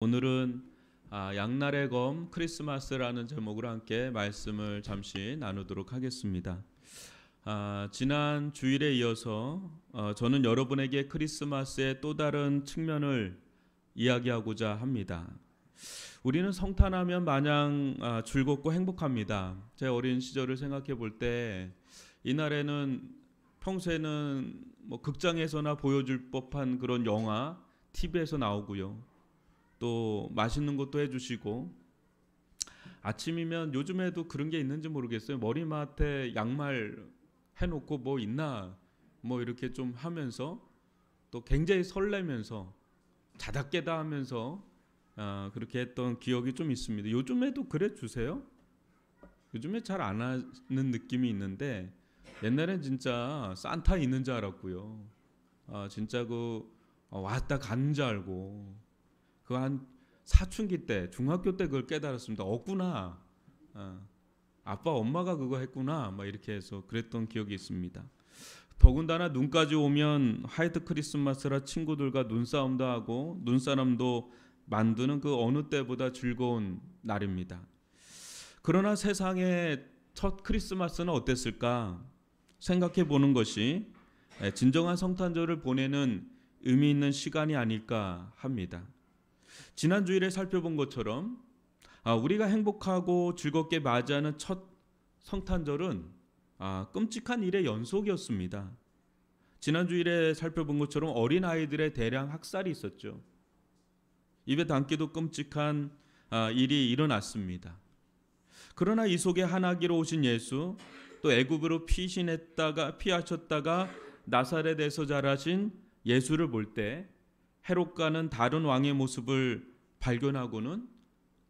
오늘은 양날의 검 크리스마스라는 제목으로 함께 말씀을 잠시 나누도록 하겠습니다. 지난 주일에 이어서 저는 여러분에게 크리스마스의 또 다른 측면을 이야기하고자 합니다. 우리는 성탄하면 마냥 즐겁고 행복합니다. 제 어린 시절을 생각해 볼 때 이날에는 평소에는 뭐 극장에서나 보여줄 법한 그런 영화, TV에서 나오고요. 또 맛있는 것도 해주시고, 아침이면 요즘에도 그런 게 있는지 모르겠어요. 머리맡에 양말 해놓고 뭐 있나 뭐 이렇게 좀 하면서 또 굉장히 설레면서 자다 깨다 하면서 그렇게 했던 기억이 좀 있습니다. 요즘에도 그래 주세요? 요즘에 잘 안 하는 느낌이 있는데 옛날엔 진짜 산타 있는 줄 알았고요. 진짜 왔다 가는 줄 알고 그 한 사춘기 때, 중학교 때 그걸 깨달았습니다. 없구나. 아빠, 엄마가 그거 했구나. 막 이렇게 해서 그랬던 기억이 있습니다. 더군다나 눈까지 오면 화이트 크리스마스라 친구들과 눈싸움도 하고 눈사람도 만드는 그 어느 때보다 즐거운 날입니다. 그러나 세상의 첫 크리스마스는 어땠을까 생각해 보는 것이 진정한 성탄절을 보내는 의미 있는 시간이 아닐까 합니다. 지난 주일에 살펴본 것처럼 우리가 행복하고 즐겁게 맞이하는 첫 성탄절은 끔찍한 일의 연속이었습니다. 지난 주일에 살펴본 것처럼 어린아이들의 대량 학살이 있었죠. 입에 담기도 끔찍한 일이 일어났습니다. 그러나 이 속에 하나기로 오신 예수, 또 애굽으로 피하셨다가 나사렛에서 자라신 예수를 볼 때 헤롯과는 다른 왕의 모습을 발견하고는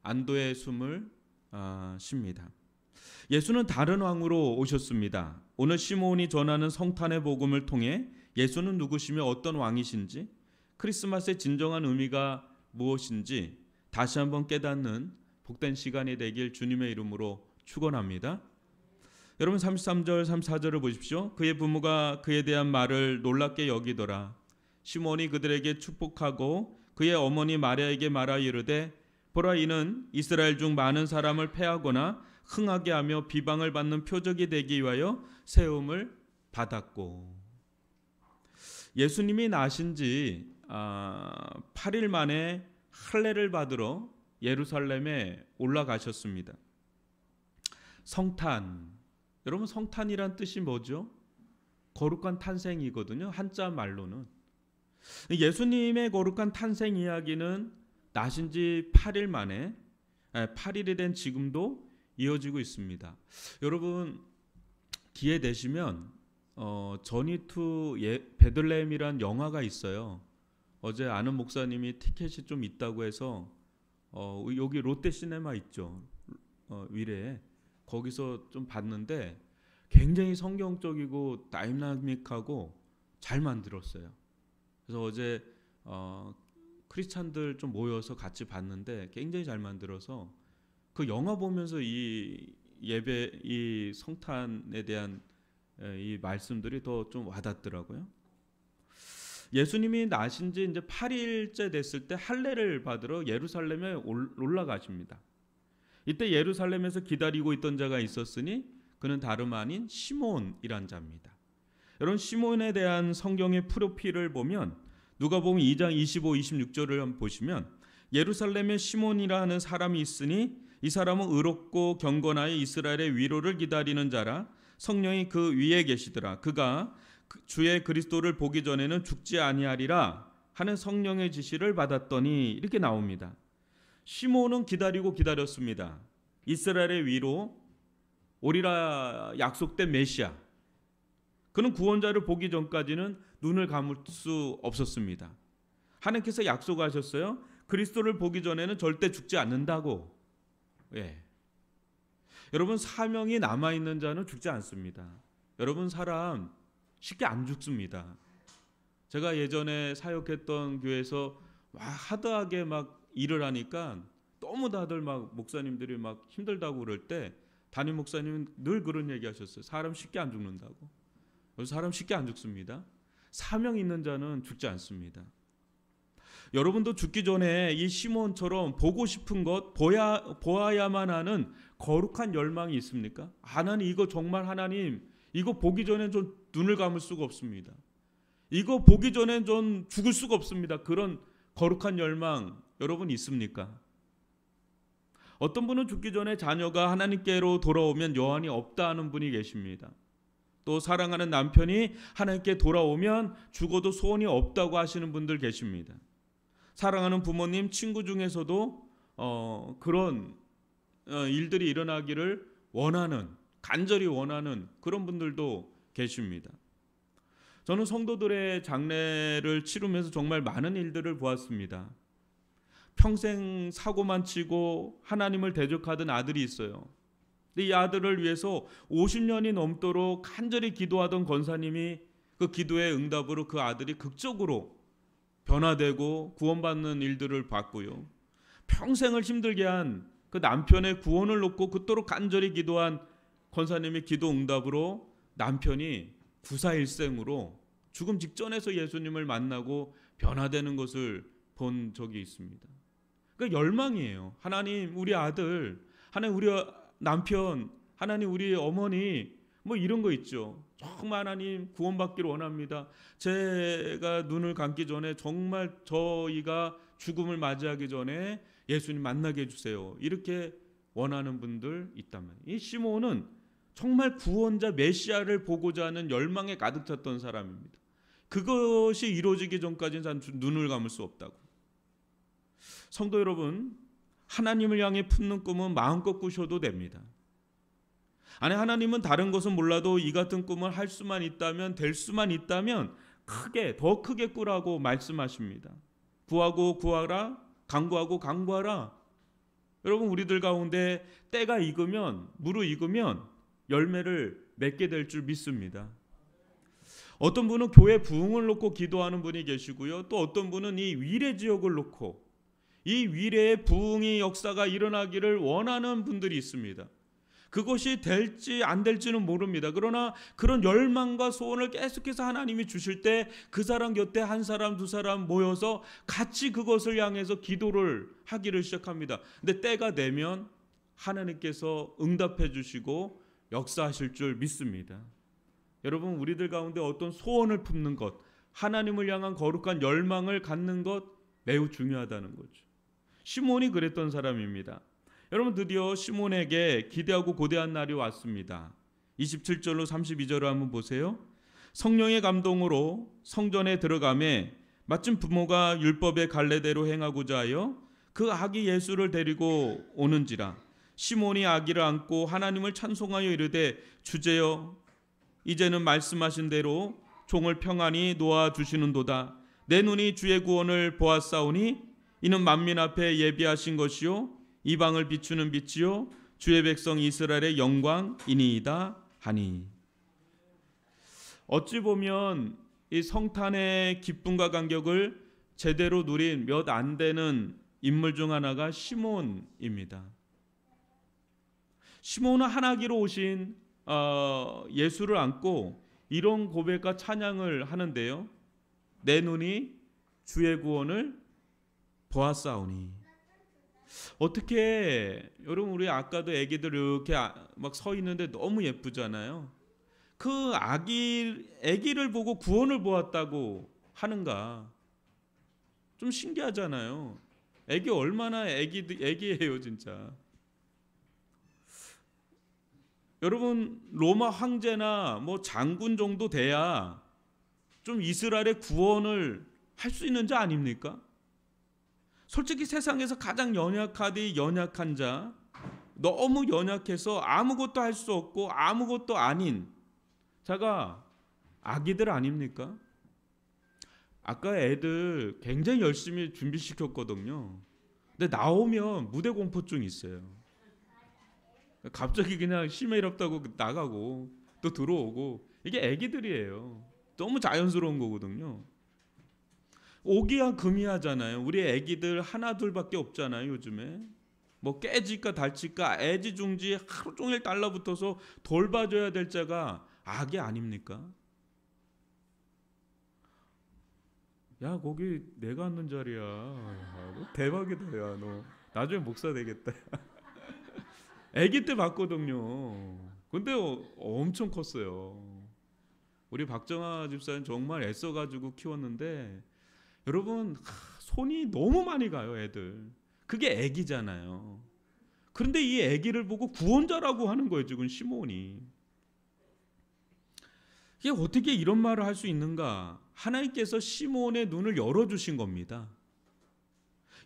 안도의 숨을 쉽니다. 예수는 다른 왕으로 오셨습니다. 오늘 시므온이 전하는 성탄의 복음을 통해 예수는 누구시며 어떤 왕이신지, 크리스마스의 진정한 의미가 무엇인지 다시 한번 깨닫는 복된 시간이 되길 주님의 이름으로 축원합니다. 여러분 33절 34절을 보십시오. 그의 부모가 그에 대한 말을 놀랍게 여기더라. 시므온이 그들에게 축복하고 그의 어머니 마리아에게 말하여 이르되 보라, 이는 이스라엘 중 많은 사람을 패하거나 흥하게 하며 비방을 받는 표적이 되기 위하여 세움을 받았고. 예수님이 나신 지 8일 만에 할례를 받으러 예루살렘에 올라가셨습니다. 성탄, 여러분 성탄이란 뜻이 뭐죠? 거룩한 탄생이거든요. 한자 말로는. 예수님의 거룩한 탄생 이야기는 나신 지 8일 만에 8일이 된 지금도 이어지고 있습니다. 여러분 기회 되시면 저니 투 베들레헴이란 영화가 있어요. 어제 아는 목사님이 티켓이 좀 있다고 해서 여기 롯데시네마 있죠. 위례에 거기서 좀 봤는데 굉장히 성경적이고 다이나믹하고 잘 만들었어요. 그래서 어제 크리스찬들 좀 모여서 같이 봤는데 굉장히 잘 만들어서 그 영화 보면서 이 예배, 이 성탄에 대한 이 말씀들이 더 좀 와닿더라고요. 예수님이 나신 지 이제 8일째 됐을 때 할례를 받으러 예루살렘에 올라가십니다. 이때 예루살렘에서 기다리고 있던 자가 있었으니 그는 다름 아닌 시몬이란 자입니다. 여러분 시몬에 대한 성경의 프로필을 보면 누가복음 2장 25, 26절을 한번 보시면 예루살렘에 시몬이라는 사람이 있으니 이 사람은 의롭고 경건하여 이스라엘의 위로를 기다리는 자라 성령이 그 위에 계시더라. 그가 주의 그리스도를 보기 전에는 죽지 아니하리라 하는 성령의 지시를 받았더니 이렇게 나옵니다. 시몬은 기다리고 기다렸습니다. 이스라엘의 위로 오리라 약속된 메시아. 그는 구원자를 보기 전까지는 눈을 감을 수 없었습니다. 하나님께서 약속하셨어요. 그리스도를 보기 전에는 절대 죽지 않는다고. 여러분 사명이 남아있는 자는 죽지 않습니다. 여러분 사람 쉽게 안 죽습니다. 제가 예전에 사역했던 교회에서 하드하게 막 일을 하니까 너무 다들 막 목사님들이 막 힘들다고 그럴 때 담임 목사님은 늘 그런 얘기 하셨어요. 사람 쉽게 안 죽는다고. 사람 쉽게 안 죽습니다. 사명 있는 자는 죽지 않습니다. 여러분도 죽기 전에 이 시몬처럼 보고 싶은 것, 보아야만 하는 거룩한 열망이 있습니까? 하나님, 이거 정말 하나님, 이거 보기 전엔 좀 눈을 감을 수가 없습니다. 이거 보기 전엔 좀 죽을 수가 없습니다. 그런 거룩한 열망 여러분 있습니까? 어떤 분은 죽기 전에 자녀가 하나님께로 돌아오면 여한이 없다 하는 분이 계십니다. 또 사랑하는 남편이 하나님께 돌아오면 죽어도 소원이 없다고 하시는 분들 계십니다. 사랑하는 부모님, 친구 중에서도 그런 일들이 일어나기를 원하는, 간절히 원하는 그런 분들도 계십니다. 저는 성도들의 장례를 치르면서 정말 많은 일들을 보았습니다. 평생 사고만 치고 하나님을 대적하던 아들이 있어요. 근데 이 아들을 위해서 50년이 넘도록 간절히 기도하던 권사님이 그 기도의 응답으로 그 아들이 극적으로 변화되고 구원받는 일들을 봤고요. 평생을 힘들게 한 그 남편의 구원을 놓고 그토록 간절히 기도한 권사님의 기도 응답으로 남편이 구사일생으로 죽음 직전에서 예수님을 만나고 변화되는 것을 본 적이 있습니다. 그 열망이에요. 하나님, 우리 아들, 하나님, 우리 남편, 하나님, 우리 어머니, 뭐 이런 거 있죠. 정말 하나님 구원받기를 원합니다. 제가 눈을 감기 전에 정말 저희가 죽음을 맞이하기 전에 예수님 만나게 해주세요. 이렇게 원하는 분들 있단 말이에요. 이 시몬은 정말 구원자 메시아를 보고자 하는 열망에 가득 찼던 사람입니다. 그것이 이루어지기 전까지는 눈을 감을 수 없다고. 성도 여러분, 하나님을 향해 품는 꿈은 마음껏 꾸셔도 됩니다. 아니, 하나님은 다른 것은 몰라도 이 같은 꿈을 할 수만 있다면, 될 수만 있다면 크게, 더 크게 꾸라고 말씀하십니다. 구하고 구하라, 간구하고 간구하라. 여러분, 우리들 가운데 때가 익으면, 무르익으면 열매를 맺게 될 줄 믿습니다. 어떤 분은 교회 부흥을 놓고 기도하는 분이 계시고요. 또 어떤 분은 이 위례 지역을 놓고 이 위례의 부흥의 역사가 일어나기를 원하는 분들이 있습니다. 그것이 될지 안 될지는 모릅니다. 그러나 그런 열망과 소원을 계속해서 하나님이 주실 때 그 사람 곁에 한 사람, 두 사람 모여서 같이 그것을 향해서 기도를 하기를 시작합니다. 근데 때가 되면 하나님께서 응답해 주시고 역사하실 줄 믿습니다. 여러분, 우리들 가운데 어떤 소원을 품는 것, 하나님을 향한 거룩한 열망을 갖는 것 매우 중요하다는 거죠. 시몬이 그랬던 사람입니다. 여러분, 드디어 시몬에게 기대하고 고대한 날이 왔습니다. 27절로 32절을 한번 보세요. 성령의 감동으로 성전에 들어가매 마침 부모가 율법의 갈례대로 행하고자 하여 그 아기 예수를 데리고 오는지라. 시몬이 아기를 안고 하나님을 찬송하여 이르되, 주제여, 이제는 말씀하신 대로 종을 평안히 놓아주시는도다. 내 눈이 주의 구원을 보았사오니 이는 만민 앞에 예비하신 것이요 이방을 비추는 빛이요 주의 백성 이스라엘의 영광이니이다 하니. 어찌 보면 이 성탄의 기쁨과 감격을 제대로 누린 몇 안 되는 인물 중 하나가 시몬입니다. 시몬은 하나기로 오신 예수를 안고 이런 고백과 찬양을 하는데요. 내 눈이 주의 구원을 보았사오니. 어떻게, 여러분, 우리 아까도 애기들 이렇게 막 서 있는데 너무 예쁘잖아요. 그 애기를 보고 구원을 보았다고 하는가? 좀 신기하잖아요. 애기 얼마나 애기예요, 진짜. 여러분, 로마 황제나 뭐 장군 정도 돼야 좀 이스라엘의 구원을 할 수 있는 자 아닙니까? 솔직히 세상에서 가장 연약한 자, 너무 연약해서 아무것도 할 수 없고 아무것도 아닌 자가 아기들 아닙니까? 아까 애들 굉장히 열심히 준비시켰거든요. 근데 나오면 무대 공포증 있어요. 갑자기 그냥 심해롭다고 나가고 또 들어오고, 이게 애기들이에요. 너무 자연스러운 거거든요. 오기야 금이하잖아요. 우리 애기들 하나 둘밖에 없잖아요, 요즘에. 뭐 깨질까 달칠까 애지중지 하루 종일 달라붙어서 돌봐줘야 될 자가 아기 아닙니까? 야, 거기 내가 앉는 자리야. 야, 너 대박이다. 야, 너 나중에 목사 되겠다. 아기 때 봤거든요. 근데 엄청 컸어요. 우리 박정아 집사는 정말 애써가지고 키웠는데, 여러분, 손이 너무 많이 가요, 애들. 그게 아기잖아요. 그런데 이 아기를 보고 구원자라고 하는 거예요, 지금 시몬이. 이게 어떻게 이런 말을 할 수 있는가? 하나님께서 시몬의 눈을 열어주신 겁니다.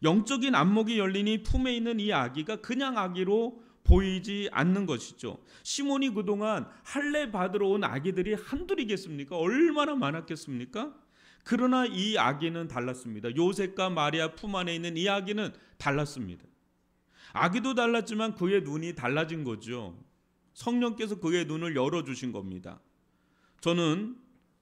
영적인 안목이 열리니 품에 있는 이 아기가 그냥 아기로 보이지 않는 것이죠. 시몬이 그동안 할례 받으러 온 아기들이 한둘이겠습니까? 얼마나 많았겠습니까? 그러나 이 아기는 달랐습니다. 요셉과 마리아 품 안에 있는 이 아기는 달랐습니다. 아기도 달랐지만 그의 눈이 달라진 거죠. 성령께서 그의 눈을 열어주신 겁니다.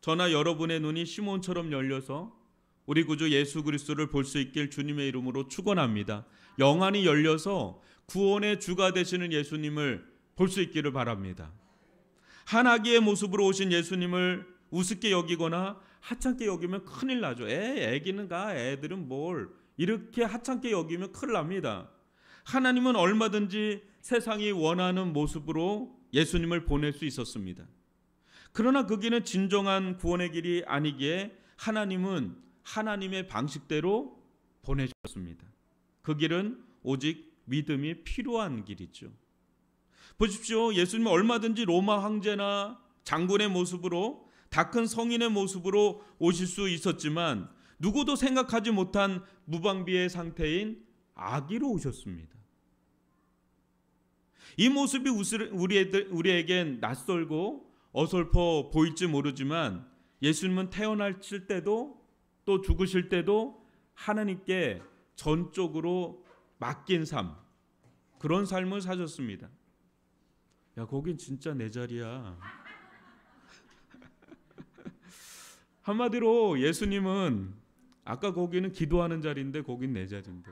저나 여러분의 눈이 시몬처럼 열려서 우리 구주 예수 그리스도를 볼 수 있길 주님의 이름으로 축원합니다. 영안이 열려서 구원의 주가 되시는 예수님을 볼 수 있기를 바랍니다. 한 아기의 모습으로 오신 예수님을 우습게 여기거나 하찮게 여기면 큰일 나죠. 애기는 애들은 뭘 이렇게 하찮게 여기면 큰일 납니다. 하나님은 얼마든지 세상이 원하는 모습으로 예수님을 보낼 수 있었습니다. 그러나 그 길은 진정한 구원의 길이 아니기에 하나님은 하나님의 방식대로 보내셨습니다. 그 길은 오직 믿음이 필요한 길이죠. 보십시오. 예수님은 얼마든지 로마 황제나 장군의 모습으로, 다 큰 성인의 모습으로 오실 수 있었지만 누구도 생각하지 못한 무방비의 상태인 아기로 오셨습니다. 이 모습이 우리에겐 낯설고 어설퍼 보일지 모르지만 예수님은 태어나실 때도 또 죽으실 때도 하나님께 전적으로 맡긴 삶, 그런 삶을 사셨습니다. 야, 거긴 진짜 내 자리야. 한마디로 예수님은 아까 거기는 기도하는 자리인데 거긴 내 자리인데.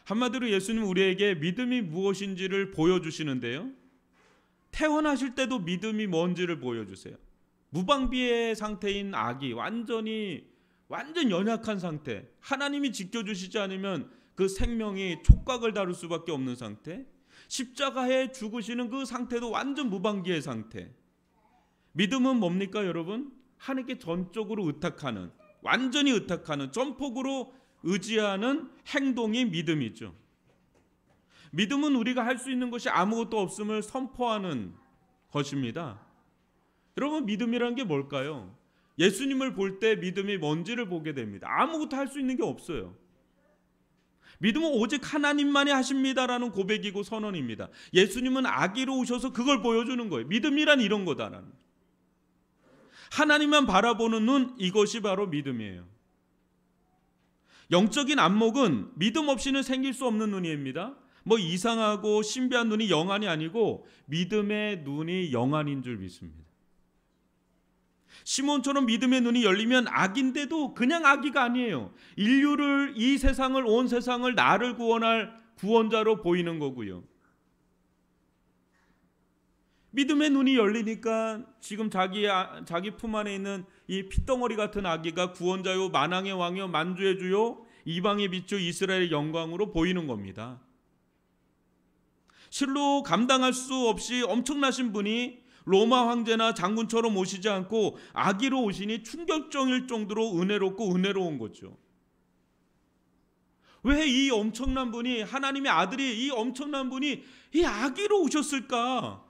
한마디로 예수님은 우리에게 믿음이 무엇인지를 보여주시는데요. 태어나실 때도 믿음이 뭔지를 보여주세요. 무방비의 상태인 아기, 완전 연약한 상태, 하나님이 지켜주시지 않으면 그 생명이 촉각을 다룰 수밖에 없는 상태, 십자가에 죽으시는 그 상태도 완전 무방비의 상태. 믿음은 뭡니까 여러분? 하나님께 전적으로 의탁하는, 완전히 의탁하는, 전폭으로 의지하는 행동이 믿음이죠. 믿음은 우리가 할 수 있는 것이 아무것도 없음을 선포하는 것입니다. 여러분, 믿음이라는 게 뭘까요? 예수님을 볼 때 믿음이 뭔지를 보게 됩니다. 아무것도 할 수 있는 게 없어요. 믿음은 오직 하나님만이 하십니다라는 고백이고 선언입니다. 예수님은 아기로 오셔서 그걸 보여주는 거예요. 믿음이란 이런 거다라는. 하나님만 바라보는 눈, 이것이 바로 믿음이에요. 영적인 안목은 믿음 없이는 생길 수 없는 눈입니다. 이상하고 신비한 눈이 영안이 아니고 믿음의 눈이 영안인 줄 믿습니다. 시몬처럼 믿음의 눈이 열리면 아기인데도 그냥 아기가 아니에요. 인류를, 이 세상을, 온 세상을 나를 구원할 구원자로 보이는 거고요. 믿음의 눈이 열리니까 지금 자기 품 안에 있는 이 핏덩어리 같은 아기가 구원자요, 만왕의 왕이요, 만주의 주요, 이방의 빛이요, 이스라엘의 영광으로 보이는 겁니다. 실로 감당할 수 없이 엄청나신 분이 로마 황제나 장군처럼 오시지 않고 아기로 오시니 충격적일 정도로 은혜로운 거죠. 왜 이 엄청난 분이, 하나님의 아들이, 이 엄청난 분이 이 아기로 오셨을까?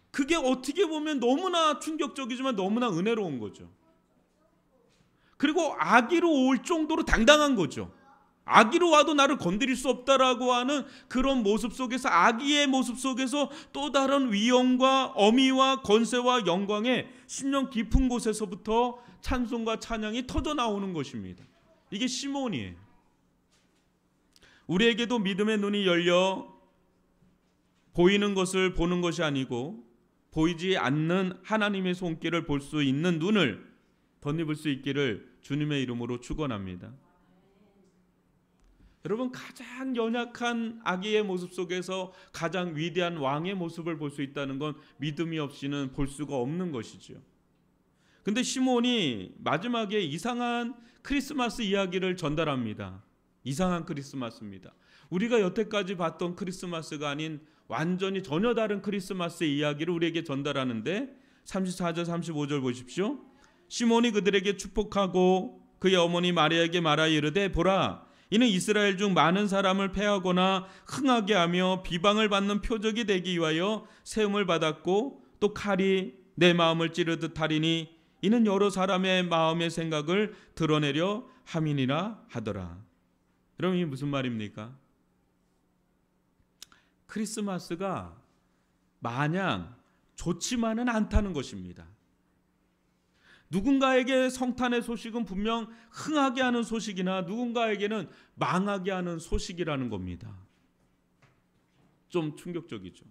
그게 어떻게 보면 너무나 충격적이지만 너무나 은혜로운 거죠. 그리고 아기로 올 정도로 당당한 거죠. 아기로 와도 나를 건드릴 수 없다라고 하는 그런 모습 속에서, 아기의 모습 속에서 또 다른 위엄과 어미와 권세와 영광의 심령 깊은 곳에서부터 찬송과 찬양이 터져 나오는 것입니다. 이게 시몬이에요. 우리에게도 믿음의 눈이 열려 보이는 것을 보는 것이 아니고 보이지 않는 하나님의 손길을 볼 수 있는 눈을 덧입을 수 있기를 주님의 이름으로 축원합니다. 여러분, 가장 연약한 아기의 모습 속에서 가장 위대한 왕의 모습을 볼 수 있다는 건 믿음이 없이는 볼 수가 없는 것이죠. 근데 시몬이 마지막에 이상한 크리스마스 이야기를 전달합니다. 이상한 크리스마스입니다. 우리가 여태까지 봤던 크리스마스가 아닌 완전히 전혀 다른 크리스마스의 이야기를 우리에게 전달하는데 34절 35절 보십시오. 시몬이 그들에게 축복하고 그의 어머니 마리아에게 말하여 이르되 보라, 이는 이스라엘 중 많은 사람을 패하거나 흥하게 하며 비방을 받는 표적이 되기 위하여 세움을 받았고 또 칼이 내 마음을 찌르듯 하리니 이는 여러 사람의 마음의 생각을 드러내려 함이니라 하더라. 여러분, 이게 무슨 말입니까? 크리스마스가 마냥 좋지만은 않다는 것입니다. 누군가에게 성탄의 소식은 분명 흥하게 하는 소식이나 누군가에게는 망하게 하는 소식이라는 겁니다. 좀 충격적이죠.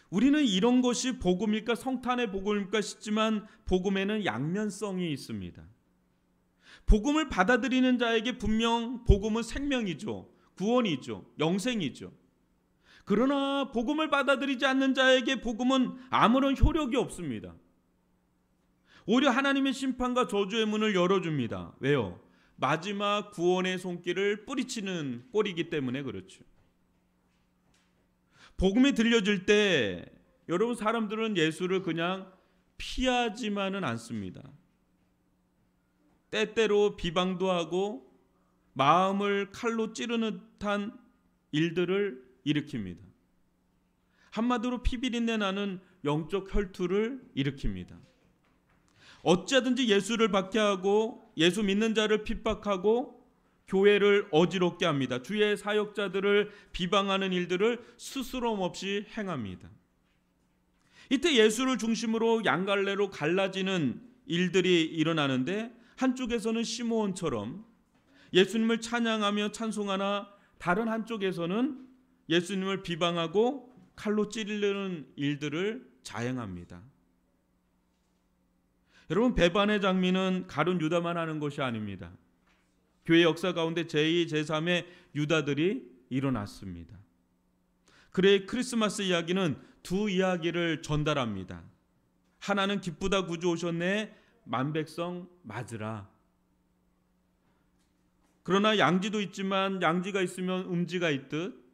우리는 이런 것이 복음일까, 성탄의 복음일까 싶지만 복음에는 양면성이 있습니다. 복음을 받아들이는 자에게 분명 복음은 생명이죠. 구원이죠. 영생이죠. 그러나 복음을 받아들이지 않는 자에게 복음은 아무런 효력이 없습니다. 오히려 하나님의 심판과 저주의 문을 열어줍니다. 왜요? 마지막 구원의 손길을 뿌리치는 꼴이기 때문에 그렇죠. 복음이 들려질 때 여러분, 사람들은 예수를 그냥 피하지만은 않습니다. 때때로 비방도 하고 마음을 칼로 찌르는 듯한 일들을 일으킵니다. 한마디로 피비린내 나는 영적 혈투를 일으킵니다. 어찌하든지 예수를 박해하고 예수 믿는 자를 핍박하고 교회를 어지럽게 합니다. 주의 사역자들을 비방하는 일들을 스스럼 없이 행합니다. 이때 예수를 중심으로 양갈래로 갈라지는 일들이 일어나는데 한쪽에서는 시므온처럼 예수님을 찬양하며 찬송하나 다른 한쪽에서는 예수님을 비방하고 칼로 찌르는 일들을 자행합니다. 여러분, 배반의 장미는 가룟 유다만 하는 것이 아닙니다. 교회 역사 가운데 제2, 제3의 유다들이 일어났습니다. 그의 크리스마스 이야기는 두 이야기를 전달합니다. 하나는 기쁘다 구주 오셨네, 만백성 맞으라. 그러나 양지도 있지만 양지가 있으면 음지가 있듯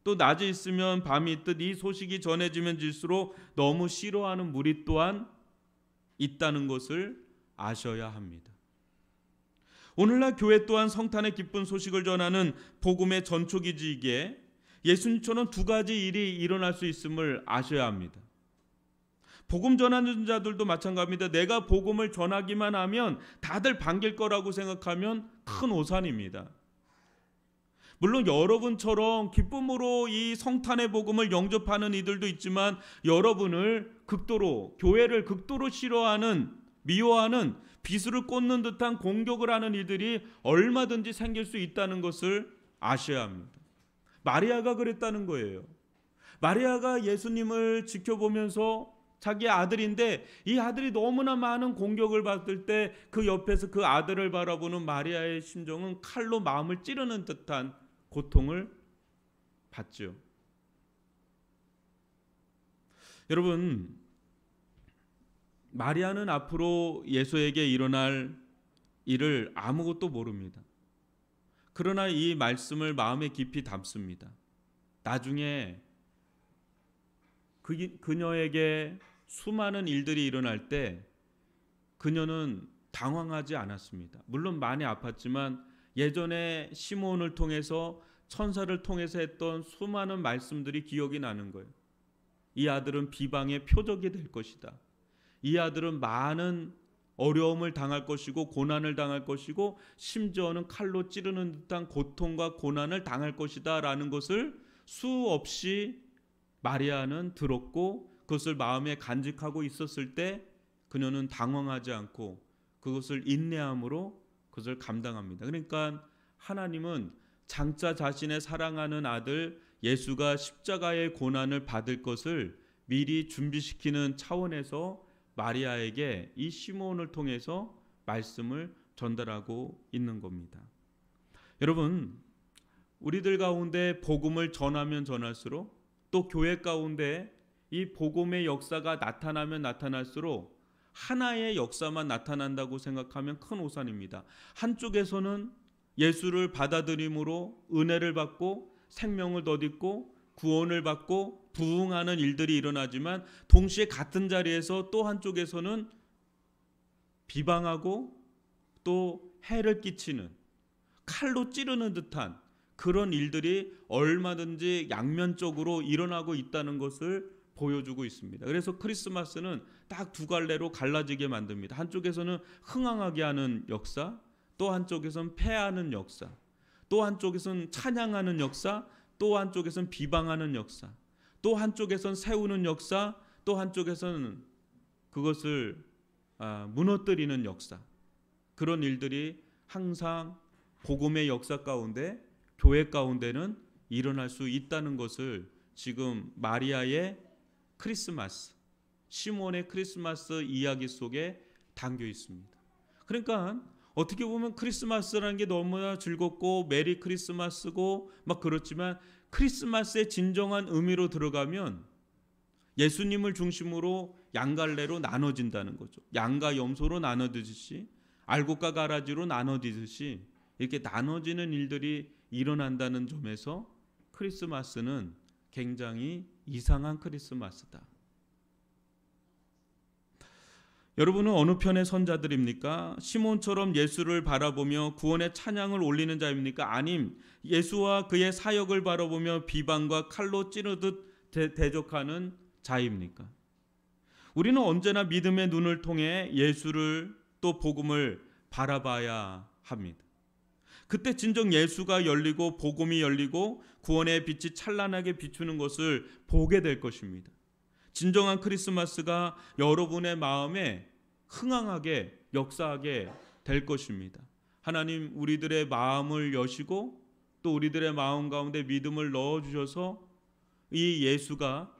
또 낮에 있으면 밤이 있듯 이 소식이 전해지면 질수록 너무 싫어하는 무리 또한 있다는 것을 아셔야 합니다. 오늘날 교회 또한 성탄의 기쁜 소식을 전하는 복음의 전초기지이기에 예수님처럼 두 가지 일이 일어날 수 있음을 아셔야 합니다. 복음 전하는 자들도 마찬가지입니다. 내가 복음을 전하기만 하면 다들 반길 거라고 생각하면 큰 오산입니다. 물론 여러분처럼 기쁨으로 이 성탄의 복음을 영접하는 이들도 있지만 여러분을 극도로, 교회를 극도로 싫어하는, 미워하는, 비수를 꽂는 듯한 공격을 하는 이들이 얼마든지 생길 수 있다는 것을 아셔야 합니다. 마리아가 그랬다는 거예요. 마리아가 예수님을 지켜보면서 자기 아들인데 이 아들이 너무나 많은 공격을 받을 때 그 옆에서 그 아들을 바라보는 마리아의 심정은 칼로 마음을 찌르는 듯한 고통을 받죠. 여러분, 마리아는 앞으로 예수에게 일어날 일을 아무것도 모릅니다. 그러나 이 말씀을 마음에 깊이 담습니다. 나중에 그녀에게 수많은 일들이 일어날 때 그녀는 당황하지 않았습니다. 물론 많이 아팠지만 예전에 시므온을 통해서, 천사를 통해서 했던 수많은 말씀들이 기억이 나는 거예요. 이 아들은 비방의 표적이 될 것이다. 이 아들은 많은 어려움을 당할 것이고 고난을 당할 것이고 심지어는 칼로 찌르는 듯한 고통과 고난을 당할 것이다 라는 것을 수없이 마리아는 들었고 그것을 마음에 간직하고 있었을 때 그녀는 당황하지 않고 그것을 인내함으로 그것을 감당합니다. 그러니까 하나님은 장차 자신의 사랑하는 아들 예수가 십자가의 고난을 받을 것을 미리 준비시키는 차원에서 마리아에게 이 시므온을 통해서 말씀을 전달하고 있는 겁니다. 여러분, 우리들 가운데 복음을 전하면 전할수록 또 교회 가운데 이 복음의 역사가 나타나면 나타날수록 하나의 역사만 나타난다고 생각하면 큰 오산입니다. 한쪽에서는 예수를 받아들임으로 은혜를 받고 생명을 덧입고 구원을 받고 부흥하는 일들이 일어나지만 동시에 같은 자리에서 또 한쪽에서는 비방하고 또 해를 끼치는, 칼로 찌르는 듯한 그런 일들이 얼마든지 양면적으로 일어나고 있다는 것을 보여주고 있습니다. 그래서 크리스마스는 딱 두 갈래로 갈라지게 만듭니다. 한쪽에서는 흥황하게 하는 역사, 또 한쪽에서는 패하는 역사, 또 한쪽에서는 찬양하는 역사, 또 한쪽에서는 비방하는 역사, 또 한쪽에서는 세우는 역사, 또 한쪽에서는 그것을 무너뜨리는 역사. 그런 일들이 항상 복음의 역사 가운데, 교회 가운데는 일어날 수 있다는 것을 지금 마리아의 크리스마스, 시몬의 크리스마스 이야기 속에 담겨 있습니다. 그러니까 어떻게 보면 크리스마스라는 게 너무나 즐겁고 메리 크리스마스고 막 그렇지만, 크리스마스의 진정한 의미로 들어가면 예수님을 중심으로 양갈래로 나눠진다는 거죠. 양과 염소로 나눠지듯이, 알곡과 가라지로 나눠지듯이 이렇게 나눠지는 일들이 일어난다는 점에서 크리스마스는 굉장히 이상한 크리스마스다. 여러분은 어느 편의 선자들입니까? 시몬처럼 예수를 바라보며 구원의 찬양을 올리는 자입니까? 아님 예수와 그의 사역을 바라보며 비방과 칼로 찌르듯 대적하는 자입니까? 우리는 언제나 믿음의 눈을 통해 예수를 또 복음을 바라봐야 합니다. 그때 진정 예수가 열리고 복음이 열리고 구원의 빛이 찬란하게 비추는 것을 보게 될 것입니다. 진정한 크리스마스가 여러분의 마음에 흥황하게 역사하게 될 것입니다. 하나님 우리들의 마음을 여시고 또 우리들의 마음 가운데 믿음을 넣어주셔서 이 예수가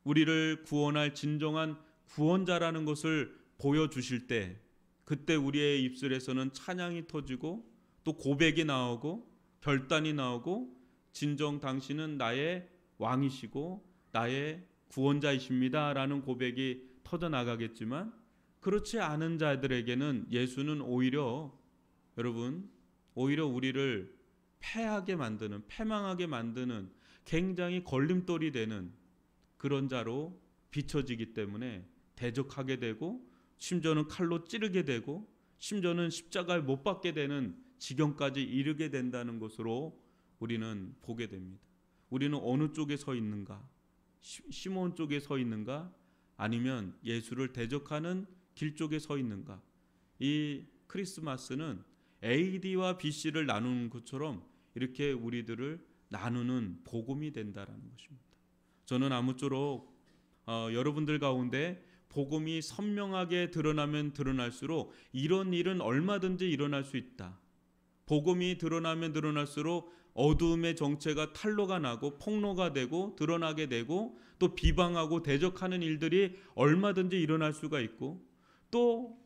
우리를 구원할 진정한 구원자라는 것을 보여주실 때, 그때 우리의 입술에서는 찬양이 터지고 또 고백이 나오고 결단이 나오고, 진정 당신은 나의 왕이시고 나의 구원자이십니다 라는 고백이 터져나가겠지만, 그렇지 않은 자들에게는 예수는 오히려 우리를 패하게 만드는, 패망하게 만드는 굉장히 걸림돌이 되는 그런 자로 비춰지기 때문에 대적하게 되고, 심지어는 칼로 찌르게 되고, 심지어는 십자가에 못 박게 되는 지경까지 이르게 된다는 것으로 우리는 보게 됩니다. 우리는 어느 쪽에 서 있는가? 시몬 쪽에 서 있는가? 아니면 예수를 대적하는 길 쪽에 서 있는가? 이 크리스마스는 AD와 BC를 나누는 것처럼 이렇게 우리들을 나누는 복음이 된다라는 것입니다. 저는 아무쪼록 여러분들 가운데 복음이 선명하게 드러나면 드러날수록 이런 일은 얼마든지 일어날 수 있다. 복음이 드러나면 드러날수록 어두움의 정체가 탄로가 나고 폭로가 되고 드러나게 되고, 또 비방하고 대적하는 일들이 얼마든지 일어날 수가 있고, 또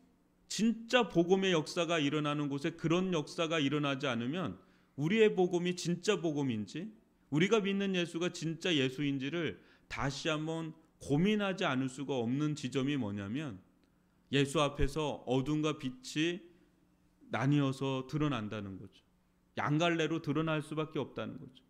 진짜 복음의 역사가 일어나는 곳에 그런 역사가 일어나지 않으면 우리의 복음이 진짜 복음인지, 우리가 믿는 예수가 진짜 예수인지를 다시 한번 고민하지 않을 수가 없는 지점이 뭐냐면, 예수 앞에서 어둠과 빛이 나뉘어서 드러난다는 거죠. 양갈래로 드러날 수밖에 없다는 거죠.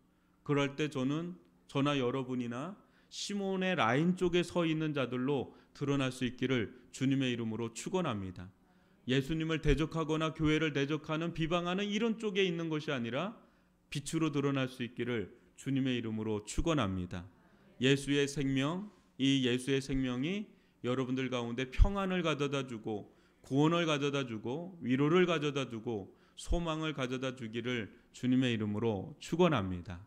그럴 때 저나 여러분이나 시몬의 라인 쪽에 서 있는 자들로 드러날 수 있기를 주님의 이름으로 축원합니다. 예수님을 대적하거나 교회를 대적하는, 비방하는 이런 쪽에 있는 것이 아니라 빛으로 드러날 수 있기를 주님의 이름으로 축원합니다. 예수의 생명, 이 예수의 생명이 여러분들 가운데 평안을 가져다 주고 구원을 가져다 주고 위로를 가져다 주고 소망을 가져다 주기를 주님의 이름으로 축원합니다.